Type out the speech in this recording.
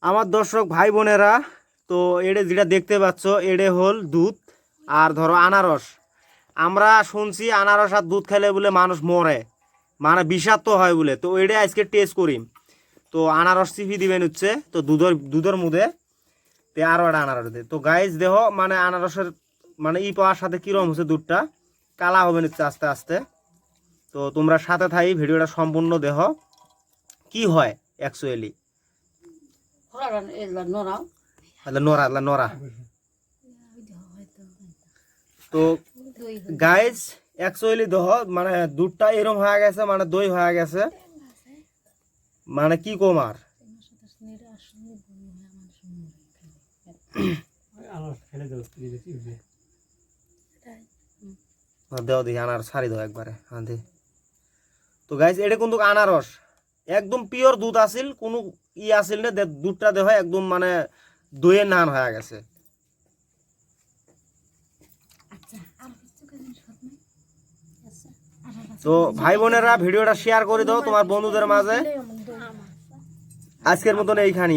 আমার দর্শক ভাই বোনেরা, তো এড়ে যেটা দেখতে পাচ্ছ এড়ে হল দুধ আর ধরো আনারস। আমরা শুনছি আনারস আর দুধ খেলে বলে মানুষ মরে, মানে বিষাক্ত হয় বলে। তো এড়ে আজকে টেস্ট করি। তো আনারস চিপি দিবেন হচ্ছে, তো দুধের মধ্যে তে আরও একটা আনারস দে। তো গাইজ দেহ মানে আনারসের মানে পাওয়ার সাথে কীরকম হচ্ছে, দুধটা কালা হবে নিচ্ছে আস্তে আস্তে। তো তোমরা সাথে থাই ভিডিওটা সম্পূর্ণ দেহ কি হয় অ্যাকচুয়ালি। নড়া নড়া। তো গাইজ অ্যাকচুয়ালি দেহ মানে দুধটা এরম হয়ে গেছে, মানে দই হয়ে গেছে, মানে কি কম আর দেও দেখি আনারস সারি দাও একবারে আনতে। তো গাইজ এটা কিন্তু আনারস একদম পিওর দুধ আসিল, কোনো আসিল না। দুধটা দেহ একদম মানে দইয়ের নান হয়ে গেছে। তো ভাই বোনেরা ভিডিওটা শেয়ার করে দাও তোমার বন্ধুদের মাঝে। আজকের মতন এইখানে।